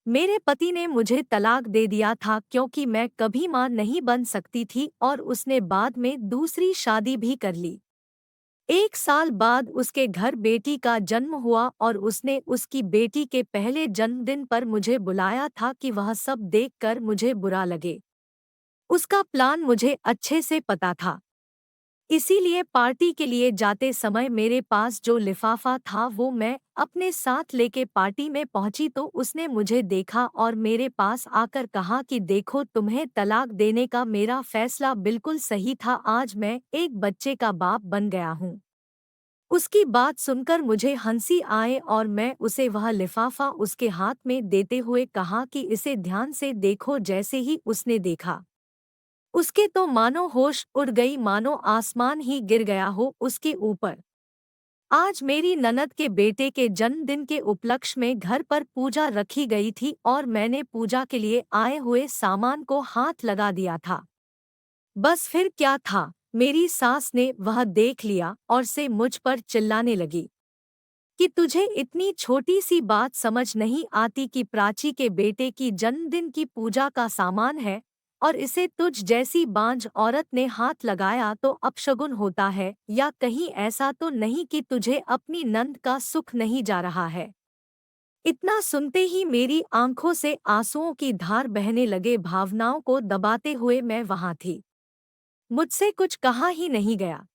मेरे पति ने मुझे तलाक दे दिया था क्योंकि मैं कभी मां नहीं बन सकती थी और उसने बाद में दूसरी शादी भी कर ली। 1 साल बाद उसके घर बेटी का जन्म हुआ और उसने उसकी बेटी के पहले जन्मदिन पर मुझे बुलाया था कि वह सब देखकर मुझे बुरा लगे। उसका प्लान मुझे अच्छे से पता था। इसीलिए पार्टी के लिए जाते समय मेरे पास जो लिफाफा था वो मैं अपने साथ लेके पार्टी में पहुंची तो उसने मुझे देखा और मेरे पास आकर कहा कि देखो तुम्हें तलाक देने का मेरा फैसला बिल्कुल सही था, आज मैं एक बच्चे का बाप बन गया हूँ। उसकी बात सुनकर मुझे हंसी आए और मैं उसे वह लिफाफा उसके हाथ में देते हुए कहा कि इसे ध्यान से देखो। जैसे ही उसने देखा उसके तो मानो होश उड़ गई, मानो आसमान ही गिर गया हो उसके ऊपर। आज मेरी ननद के बेटे के जन्मदिन के उपलक्ष्य में घर पर पूजा रखी गई थी और मैंने पूजा के लिए आए हुए सामान को हाथ लगा दिया था। बस फिर क्या था, मेरी सास ने वह देख लिया और से मुझ पर चिल्लाने लगी कि तुझे इतनी छोटी सी बात समझ नहीं आती कि प्राची के बेटे की जन्मदिन की पूजा का सामान है और इसे तुझ जैसी बांझ औरत ने हाथ लगाया तो अपशगुन होता है, या कहीं ऐसा तो नहीं कि तुझे अपनी नंद का सुख नहीं जा रहा है। इतना सुनते ही मेरी आंखों से आंसुओं की धार बहने लगे। भावनाओं को दबाते हुए मैं वहां थी, मुझसे कुछ कहा ही नहीं गया।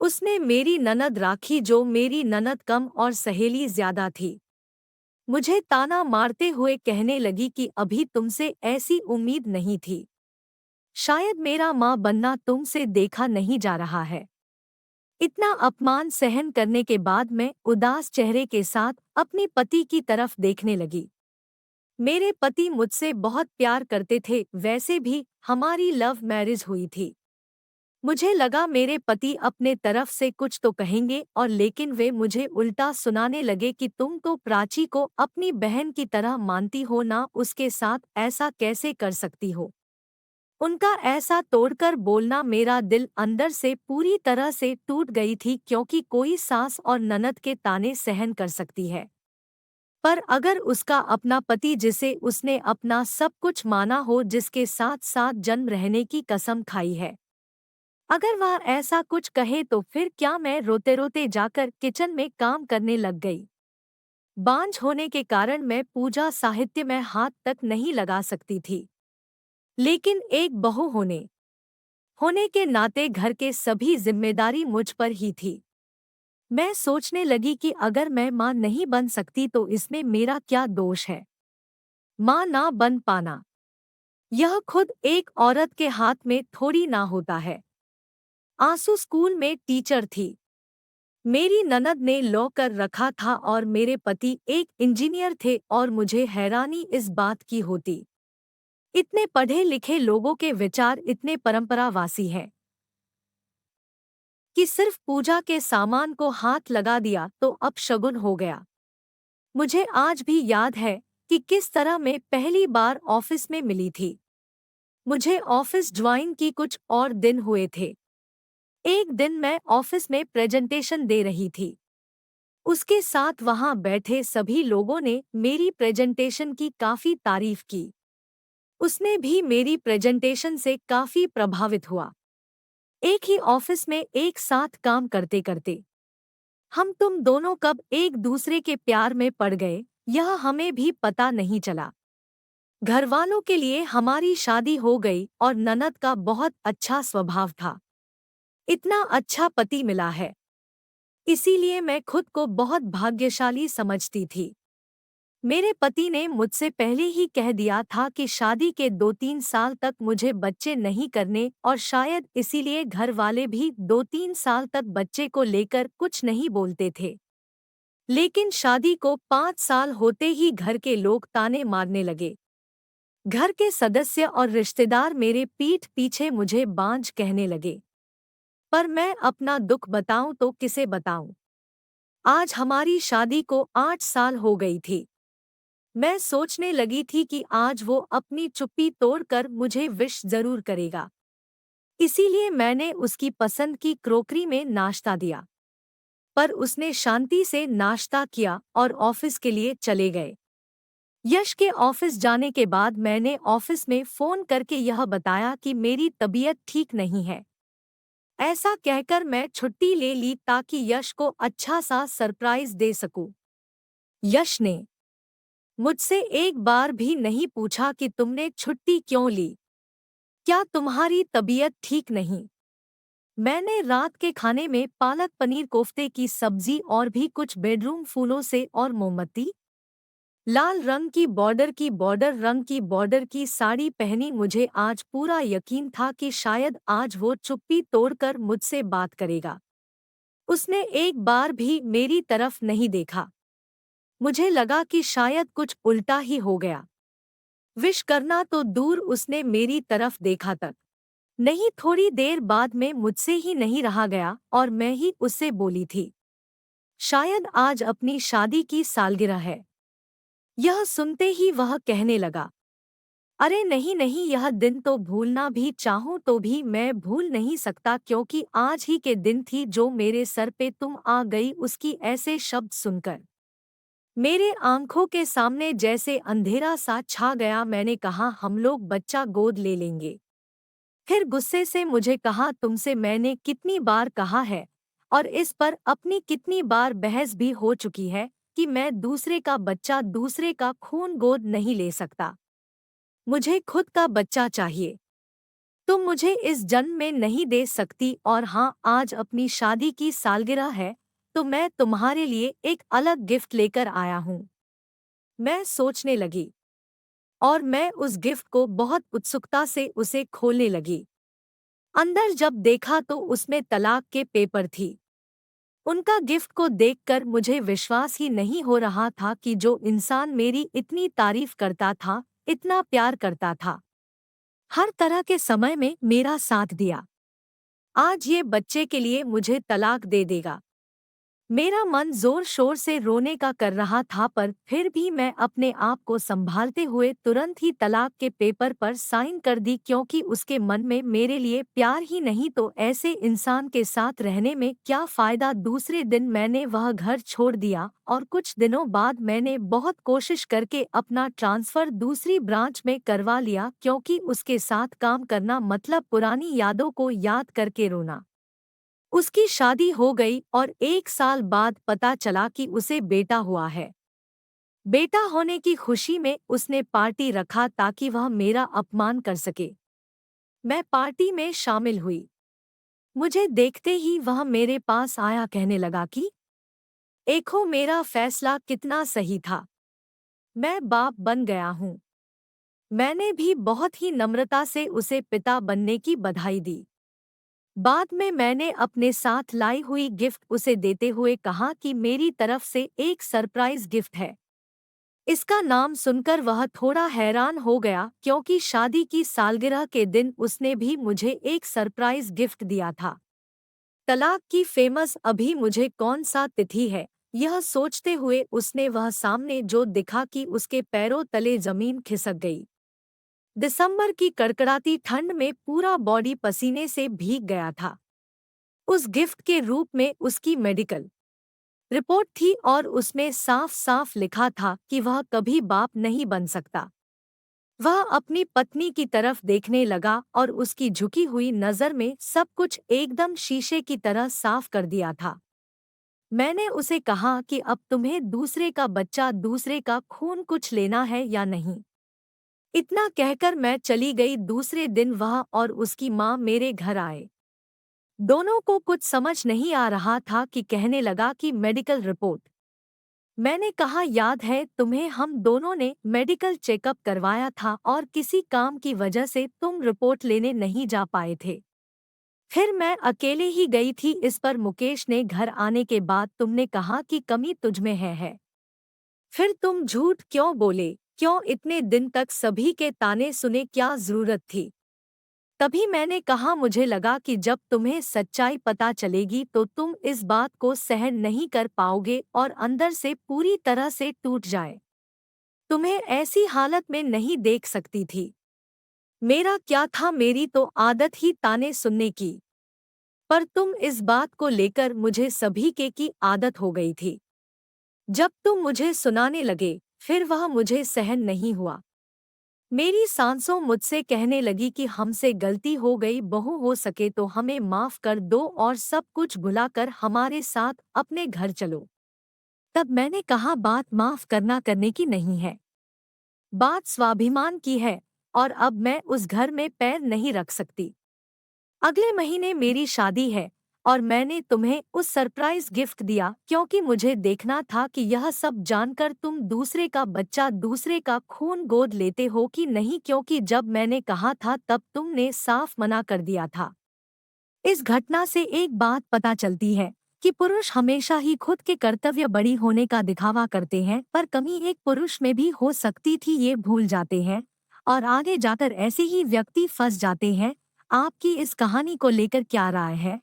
उसने मेरी ननद राखी जो मेरी ननद कम और सहेली ज्यादा थी, मुझे ताना मारते हुए कहने लगी कि अभी तुमसे ऐसी उम्मीद नहीं थी। शायद मेरा मां बनना तुमसे देखा नहीं जा रहा है। इतना अपमान सहन करने के बाद मैं उदास चेहरे के साथ अपने पति की तरफ देखने लगी। मेरे पति मुझसे बहुत प्यार करते थे, वैसे भी हमारी लव मैरिज हुई थी। मुझे लगा मेरे पति अपने तरफ से कुछ तो कहेंगे और लेकिन वे मुझे उल्टा सुनाने लगे कि तुम तो प्राची को अपनी बहन की तरह मानती हो ना, उसके साथ ऐसा कैसे कर सकती हो। उनका ऐसा तोड़कर बोलना, मेरा दिल अंदर से पूरी तरह से टूट गई थी, क्योंकि कोई सास और ननद के ताने सहन कर सकती है, पर अगर उसका अपना पति जिसे उसने अपना सब कुछ माना हो, जिसके साथ साथ जन्म रहने की कसम खाई है, अगर वह ऐसा कुछ कहे तो फिर क्या। मैं रोते रोते जाकर किचन में काम करने लग गई। बांझ होने के कारण मैं पूजा साहित्य में हाथ तक नहीं लगा सकती थी, लेकिन एक बहू होने के नाते घर के सभी जिम्मेदारी मुझ पर ही थी। मैं सोचने लगी कि अगर मैं मां नहीं बन सकती तो इसमें मेरा क्या दोष है। मां ना बन पाना यह खुद एक औरत के हाथ में थोड़ी ना होता है। आंसू स्कूल में टीचर थी, मेरी ननद ने लॉ कर रखा था और मेरे पति एक इंजीनियर थे, और मुझे हैरानी इस बात की होती, इतने पढ़े लिखे लोगों के विचार इतने परंपरावासी हैं कि सिर्फ पूजा के सामान को हाथ लगा दिया तो अपशगुन हो गया। मुझे आज भी याद है कि किस तरह मैं पहली बार ऑफिस में मिली थी। मुझे ऑफिस ज्वाइन की कुछ और दिन हुए थे। एक दिन मैं ऑफिस में प्रेजेंटेशन दे रही थी। उसके साथ वहां बैठे सभी लोगों ने मेरी प्रेजेंटेशन की काफी तारीफ की। उसने भी मेरी प्रेजेंटेशन से काफी प्रभावित हुआ। एक ही ऑफिस में एक साथ काम करते करते हम तुम दोनों कब एक दूसरे के प्यार में पड़ गए, यह हमें भी पता नहीं चला। घरवालों के लिए हमारी शादी हो गई और ननद का बहुत अच्छा स्वभाव था। इतना अच्छा पति मिला है, इसीलिए मैं खुद को बहुत भाग्यशाली समझती थी। मेरे पति ने मुझसे पहले ही कह दिया था कि शादी के 2-3 साल तक मुझे बच्चे नहीं करने, और शायद इसीलिए घर वाले भी 2-3 साल तक बच्चे को लेकर कुछ नहीं बोलते थे। लेकिन शादी को 5 साल होते ही घर के लोग ताने मारने लगे। घर के सदस्य और रिश्तेदार मेरे पीठ पीछे मुझे बांझ कहने लगे। पर मैं अपना दुख बताऊं तो किसे बताऊं। आज हमारी शादी को 8 साल हो गई थी। मैं सोचने लगी थी कि आज वो अपनी चुप्पी तोड़कर मुझे विश जरूर करेगा। इसीलिए मैंने उसकी पसंद की क्रोकरी में नाश्ता दिया, पर उसने शांति से नाश्ता किया और ऑफिस के लिए चले गए। यश के ऑफिस जाने के बाद मैंने ऑफिस में फोन करके यह बताया कि मेरी तबीयत ठीक नहीं है। ऐसा कहकर मैं छुट्टी ले ली ताकि यश को अच्छा सा सरप्राइज दे सकूं। यश ने मुझसे एक बार भी नहीं पूछा कि तुमने छुट्टी क्यों ली, क्या तुम्हारी तबीयत ठीक नहीं। मैंने रात के खाने में पालक पनीर कोफ्ते की सब्जी और भी कुछ बेडरूम फूलों से और मोमबत्ती लाल रंग की बॉर्डर रंग की बॉर्डर की साड़ी पहनी। मुझे आज पूरा यकीन था कि शायद आज वो चुप्पी तोड़कर मुझसे बात करेगा। उसने एक बार भी मेरी तरफ नहीं देखा। मुझे लगा कि शायद कुछ उल्टा ही हो गया। विश करना तो दूर, उसने मेरी तरफ देखा तक नहीं। थोड़ी देर बाद में मुझसे ही नहीं रहा गया और मैं ही उससे बोली थी, शायद आज अपनी शादी की सालगिरह है। यह सुनते ही वह कहने लगा, अरे नहीं नहीं, यह दिन तो भूलना भी चाहूं तो भी मैं भूल नहीं सकता, क्योंकि आज ही के दिन थी जो मेरे सर पे तुम आ गई। उसकी ऐसे शब्द सुनकर मेरे आंखों के सामने जैसे अंधेरा सा छा गया। मैंने कहा, हम लोग बच्चा गोद ले लेंगे। फिर गुस्से से मुझे कहा, तुमसे मैंने कितनी बार कहा है और इस पर अपनी कितनी बार बहस भी हो चुकी है कि मैं दूसरे का बच्चा, दूसरे का खून गोद नहीं ले सकता। मुझे खुद का बच्चा चाहिए। तुम मुझे इस जन्म में नहीं दे सकती। और हाँ, आज अपनी शादी की सालगिरह है तो मैं तुम्हारे लिए एक अलग गिफ्ट लेकर आया हूँ। मैं सोचने लगी और मैं उस गिफ्ट को बहुत उत्सुकता से उसे खोलने लगी। अंदर जब देखा तो उसमें तलाक के पेपर थी। उनका गिफ्ट को देखकर मुझे विश्वास ही नहीं हो रहा था कि जो इंसान मेरी इतनी तारीफ करता था, इतना प्यार करता था, हर तरह के समय में मेरा साथ दिया, आज ये बच्चे के लिए मुझे तलाक दे देगा। मेरा मन जोर शोर से रोने का कर रहा था, पर फिर भी मैं अपने आप को संभालते हुए तुरंत ही तलाक के पेपर पर साइन कर दी, क्योंकि उसके मन में मेरे लिए प्यार ही नहीं तो ऐसे इंसान के साथ रहने में क्या फायदा। दूसरे दिन मैंने वह घर छोड़ दिया और कुछ दिनों बाद मैंने बहुत कोशिश करके अपना ट्रांसफर दूसरी ब्रांच में करवा लिया, क्योंकि उसके साथ काम करना मतलब पुरानी यादों को याद करके रोना। उसकी शादी हो गई और 1 साल बाद पता चला कि उसे बेटा हुआ है। बेटा होने की खुशी में उसने पार्टी रखा ताकि वह मेरा अपमान कर सके। मैं पार्टी में शामिल हुई। मुझे देखते ही वह मेरे पास आया, कहने लगा कि देखो मेरा फैसला कितना सही था, मैं बाप बन गया हूँ। मैंने भी बहुत ही नम्रता से उसे पिता बनने की बधाई दी। बाद में मैंने अपने साथ लाई हुई गिफ्ट उसे देते हुए कहा कि मेरी तरफ से एक सरप्राइज गिफ्ट है। इसका नाम सुनकर वह थोड़ा हैरान हो गया, क्योंकि शादी की सालगिरह के दिन उसने भी मुझे एक सरप्राइज गिफ्ट दिया था। तलाक की फेमस अभी मुझे कौन सा तिथि है, यह सोचते हुए उसने वह सामने जो दिखा कि उसके पैरों तले जमीन खिसक गई। दिसंबर की कड़कड़ाती ठंड में पूरा बॉडी पसीने से भीग गया था। उस गिफ्ट के रूप में उसकी मेडिकल रिपोर्ट थी और उसमें साफ साफ लिखा था कि वह कभी बाप नहीं बन सकता। वह अपनी पत्नी की तरफ देखने लगा और उसकी झुकी हुई नज़र में सब कुछ एकदम शीशे की तरह साफ कर दिया था। मैंने उसे कहा कि अब तुम्हें दूसरे का बच्चा, दूसरे का खून कुछ लेना है या नहीं। इतना कहकर मैं चली गई। दूसरे दिन वह और उसकी माँ मेरे घर आए। दोनों को कुछ समझ नहीं आ रहा था कि कहने लगा कि मेडिकल रिपोर्ट। मैंने कहा, याद है तुम्हें, हम दोनों ने मेडिकल चेकअप करवाया था और किसी काम की वजह से तुम रिपोर्ट लेने नहीं जा पाए थे। फिर मैं अकेले ही गई थी। इस पर मुकेश ने घर आने के बाद तुमने कहा कि कमी तुझमें है। फिर तुम झूठ क्यों बोले, क्यों इतने दिन तक सभी के ताने सुने, क्या जरूरत थी। तभी मैंने कहा, मुझे लगा कि जब तुम्हें सच्चाई पता चलेगी तो तुम इस बात को सहन नहीं कर पाओगे और अंदर से पूरी तरह से टूट जाए। तुम्हें ऐसी हालत में नहीं देख सकती थी। मेरा क्या था, मेरी तो आदत ही ताने सुनने की। पर तुम इस बात को लेकर मुझे सभी की आदत हो गई थी। जब तुम मुझे सुनाने लगे, फिर वह मुझे सहन नहीं हुआ। मेरी सांसों मुझसे कहने लगी कि हमसे गलती हो गई, बहू हो सके तो हमें माफ कर दो और सब कुछ भुलाकर हमारे साथ अपने घर चलो। तब मैंने कहा बात माफ करने की नहीं है, बात स्वाभिमान की है और अब मैं उस घर में पैर नहीं रख सकती। अगले महीने मेरी शादी है और मैंने तुम्हें उस सरप्राइज गिफ्ट दिया क्योंकि मुझे देखना था कि यह सब जानकर तुम दूसरे का बच्चा, दूसरे का खून गोद लेते हो कि नहीं, क्योंकि जब मैंने कहा था तब तुमने साफ मना कर दिया था। इस घटना से एक बात पता चलती है कि पुरुष हमेशा ही खुद के कर्तव्य बड़ी होने का दिखावा करते हैं, पर कमी एक पुरुष में भी हो सकती थी, ये भूल जाते हैं और आगे जाकर ऐसे ही व्यक्ति फंस जाते हैं। आपकी इस कहानी को लेकर क्या राय है?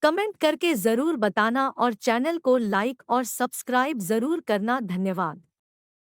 कमेंट करके जरूर बताना और चैनल को लाइक और सब्सक्राइब जरूर करना। धन्यवाद।